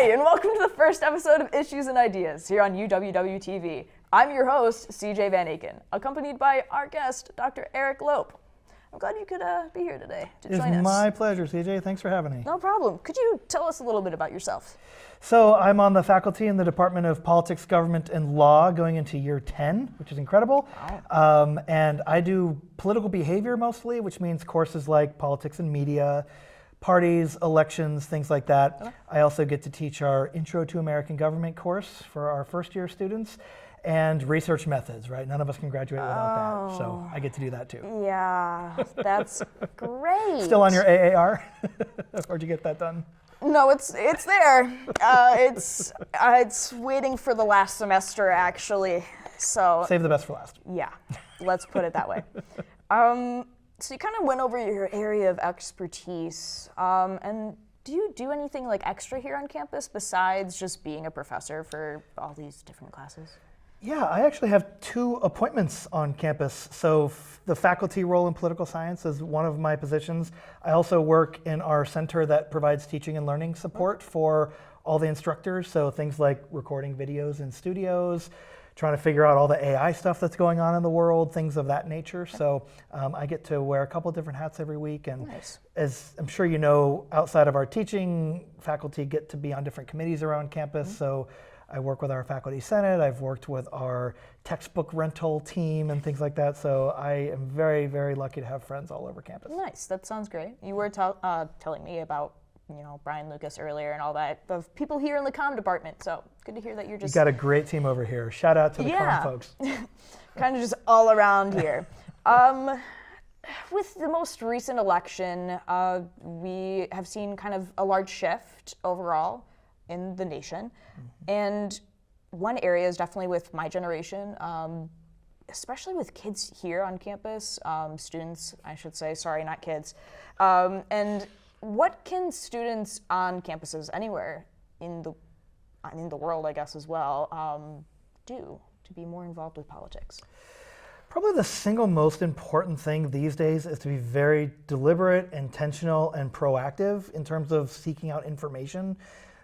Hi, and welcome to the first episode of Issues and Ideas here on UWW-TV. I'm your host, CJ Van Aken, accompanied by our guest, Dr. Eric Lope. I'm glad you could be here today to join us. It's my pleasure, CJ. Thanks for having me. No problem. Could you tell us a little bit about yourself? So I'm on the faculty in the Department of Politics, Government, and Law going into year 10, which is incredible. Wow. And I do political behavior mostly, which means courses like politics and media, parties, elections, things like that. Okay. I also get to teach our Intro to American Government course for our first year students and research methods, right? None of us can graduate without that. So I get to do that too. Yeah, that's great. Still on your AAR? Where'd you get that done? No, it's there. It's waiting for the last semester, actually. So Save the best for last. yeah, let's put it that way. So you kind of went over your area of expertise, and do you do anything like extra here on campus besides just being a professor for all these different classes? Yeah, I actually have 2 appointments on campus. So the faculty role in political science is one of my positions. I also work in our center that provides teaching and learning support for all the instructors. So things like recording videos in studios, trying to figure out all the AI stuff that's going on in the world, things of that nature. So I get to wear a couple different hats every week. And Nice. as I'm sure you know, outside of our teaching, faculty get to be on different committees around campus. So I work with our faculty senate, I've worked with our textbook rental team and things like that. So I am very, very lucky to have friends all over campus. Nice, that sounds great. You were telling me about, Brian Lucas earlier and all that, of people here in the comm department. So good to hear that you're just You got a great team over here. Shout out to the Yeah. comm folks. kind of just all around here. With the most recent election, we have seen kind of a large shift overall in the nation. And one area is definitely with my generation, especially with kids here on campus, students, I should say, sorry, not kids. And what can students on campuses anywhere in the world, I guess, as well, do to be more involved with politics? Probably the single most important thing these days is to be very deliberate, intentional, and proactive in terms of seeking out information.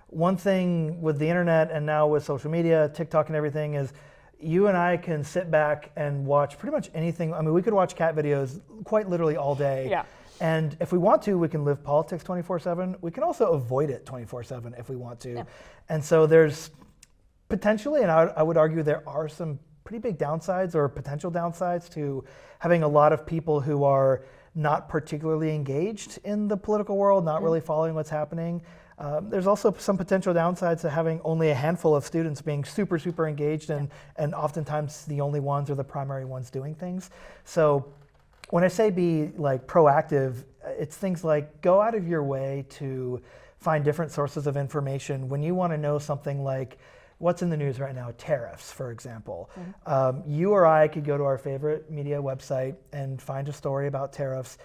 One thing with the internet and now with social media, TikTok and everything is you and I can sit back and watch pretty much anything. I mean, we could watch cat videos quite literally all day. Yeah. And if we want to, we can live politics 24/7. We can also avoid it 24/7 if we want to. Yeah. And so there's potentially, and I would argue there are some pretty big downsides or potential downsides to having a lot of people who are not particularly engaged in the political world, not really following what's happening. There's also some potential downsides to having only a handful of students being super, super engaged and oftentimes the only ones or the primary ones doing things. So when I say be like proactive, it's things like go out of your way to find different sources of information. When you want to know something like what's in the news right now, tariffs, for example, you or I could go to our favorite media website and find a story about tariffs.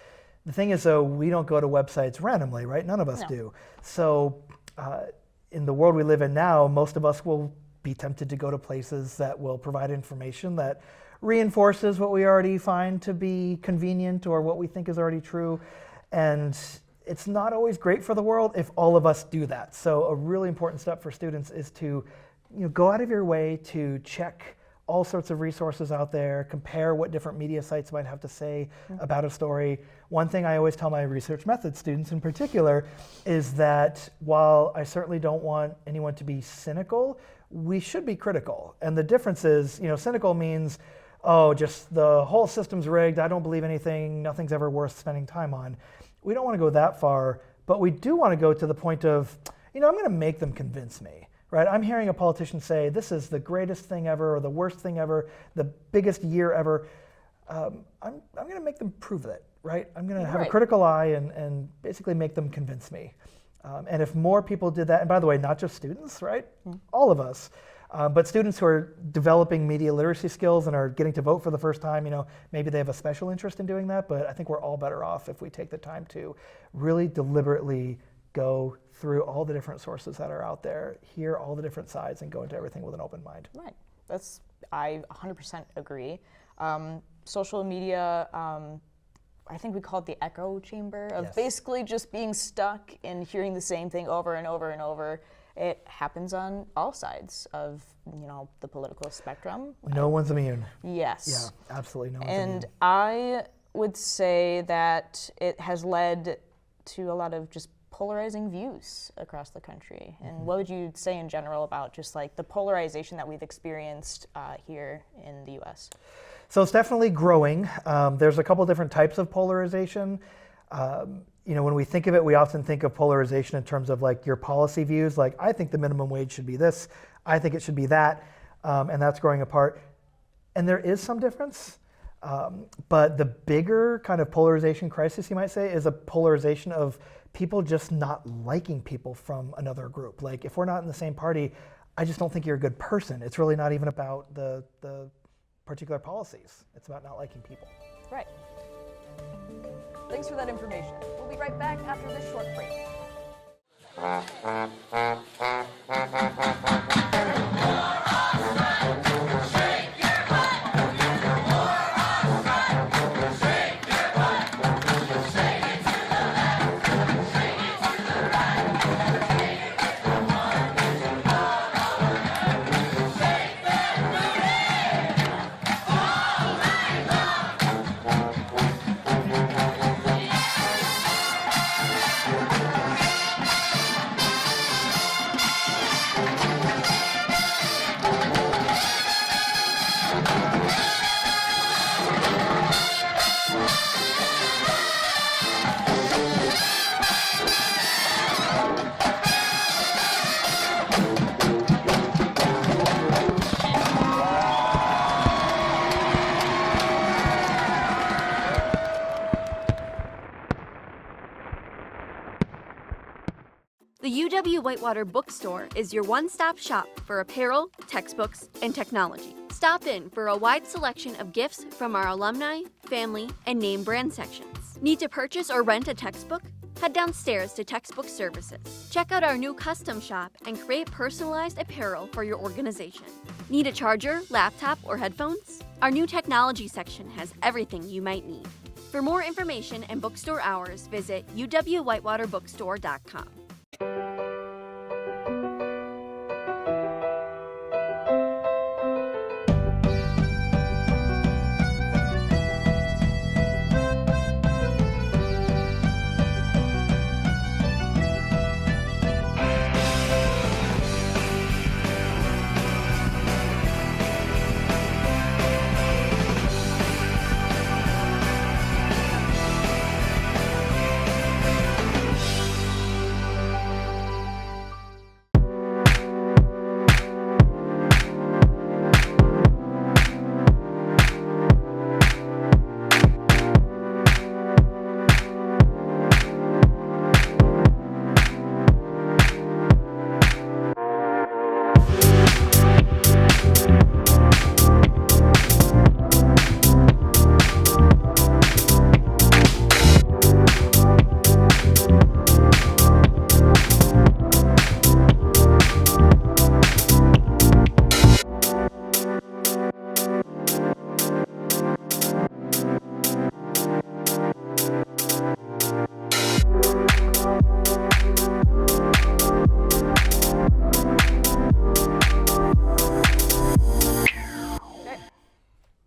The thing is, though, we don't go to websites randomly, right? None of us do. So in the world we live in now, most of us will be tempted to go to places that will provide information that reinforces what we already find to be convenient or what we think is already true. And it's not always great for the world if all of us do that. So a really important step for students is to go out of your way to check all sorts of resources out there, compare what different media sites might have to say about a story. One thing I always tell my research methods students in particular is that while I certainly don't want anyone to be cynical, we should be critical. And the difference is, cynical means, oh, just the whole system's rigged, I don't believe anything, nothing's ever worth spending time on. We don't want to go that far, but we do want to go to the point of, I'm going to make them convince me. Right? I'm hearing a politician say, this is the greatest thing ever, or the worst thing ever, the biggest year ever. I'm going to make them prove it, right? I'm going to have a critical eye and basically make them convince me. And if more people did that, and by the way, not just students, right? All of us, but students who are developing media literacy skills and are getting to vote for the first time, maybe they have a special interest in doing that, but I think we're all better off if we take the time to really deliberately go through all the different sources that are out there, hear all the different sides, and go into everything with an open mind. Right. I 100% agree. Social media, I think we call it the echo chamber of basically just being stuck and hearing the same thing over and over and over. It happens on all sides of, the political spectrum. No one's immune. Yes. Yeah, absolutely no one's And immune. I would say that it has led to a lot of just polarizing views across the country. And what would you say in general about just like the polarization that we've experienced here in the US? So it's definitely growing. There's a couple different types of polarization. When we think of it, we often think of polarization in terms of like your policy views. Like, I think the minimum wage should be this. I think it should be that. And that's growing apart. And there is some difference. But the bigger kind of polarization crisis, you might say, is a polarization of people just not liking people from another group. Like, if we're not in the same party, I just don't think you're a good person. It's really not even about the particular policies. It's about not liking people. Right. Thanks for that information. We'll be right back after this short break. The UW Whitewater Bookstore is your one-stop shop for apparel, textbooks, and technology. Stop in for a wide selection of gifts from our alumni, family, and name brand sections. Need to purchase or rent a textbook? Head downstairs to Textbook Services. Check out our new custom shop and create personalized apparel for your organization. Need a charger, laptop, or headphones? Our new technology section has everything you might need. For more information and bookstore hours, visit uwwhitewaterbookstore.com.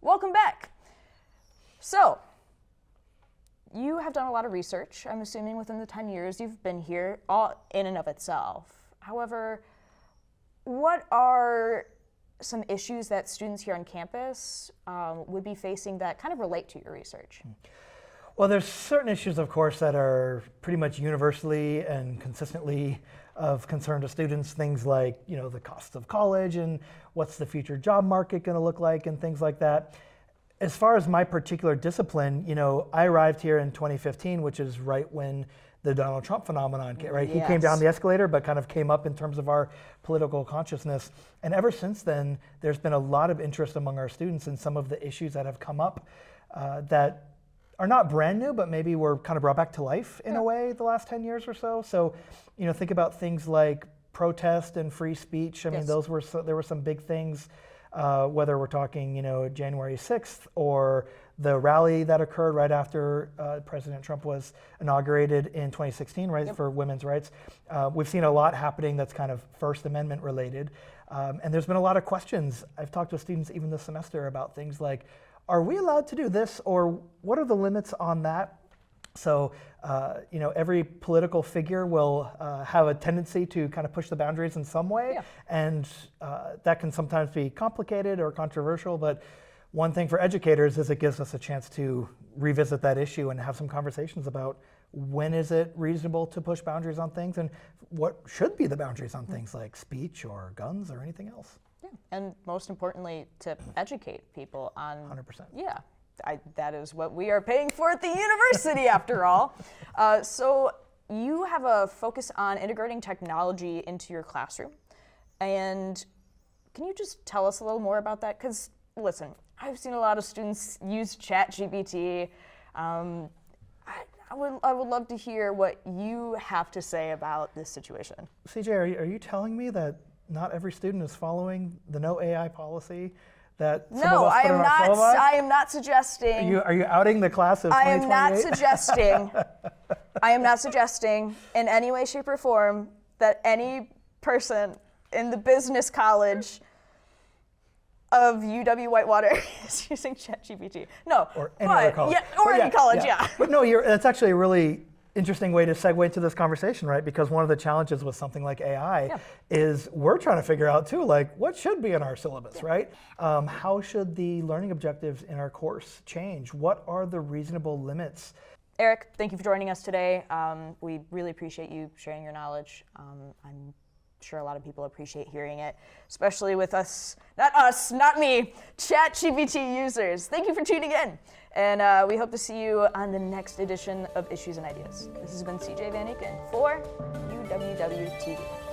Welcome back. So, you have done a lot of research, I'm assuming, within the 10 years you've been here, all in and of itself. However, what are some issues that students here on campus would be facing that kind of relate to your research? Well, there's certain issues, of course, that are pretty much universally and consistently of concern to students. Things like, the cost of college and what's the future job market going to look like and things like that. As far as my particular discipline, I arrived here in 2015, which is right when the Donald Trump phenomenon came, right? He came down the escalator, but kind of came up in terms of our political consciousness. And ever since then, there's been a lot of interest among our students in some of the issues that have come up that are not brand new, but maybe were kind of brought back to life in a way the last 10 years or so. So, think about things like protest and free speech. I mean, those were there were some big things, whether we're talking, January 6th or the rally that occurred right after President Trump was inaugurated in 2016, right, for women's rights. We've seen a lot happening that's kind of First Amendment related. And there's been a lot of questions. I've talked to students even this semester about things like, are we allowed to do this, or what are the limits on that? So, every political figure will have a tendency to kind of push the boundaries in some way, and that can sometimes be complicated or controversial, but one thing for educators is it gives us a chance to revisit that issue and have some conversations about when is it reasonable to push boundaries on things, and what should be the boundaries on things like speech or guns or anything else. Yeah. And most importantly, to educate people on 100%. Yeah, that is what we are paying for at the university, after all. So you have a focus on integrating technology into your classroom. And can you just tell us a little more about that? Because, listen, I've seen a lot of students use ChatGPT. I would love to hear what you have to say about this situation. CJ, are you telling me that not every student is following the no AI policy that some of us put in our syllabi? I am not suggesting. Are you outing the class of 2028? I am not suggesting in any way, shape, or form that any person in the business college of UW-Whitewater is using ChatGPT. No. Or any other college. Yeah, or any college, yeah. But no, that's actually a really interesting way to segue into this conversation, right? Because one of the challenges with something like AI is we're trying to figure out too, like, what should be in our syllabus, right? How should the learning objectives in our course change? What are the reasonable limits? Eric, thank you for joining us today. We really appreciate you sharing your knowledge. I'm sure a lot of people appreciate hearing it, especially with not me, ChatGPT users. Thank you for tuning in. And we hope to see you on the next edition of Issues and Ideas. This has been CJ Van Eken for UWW TV.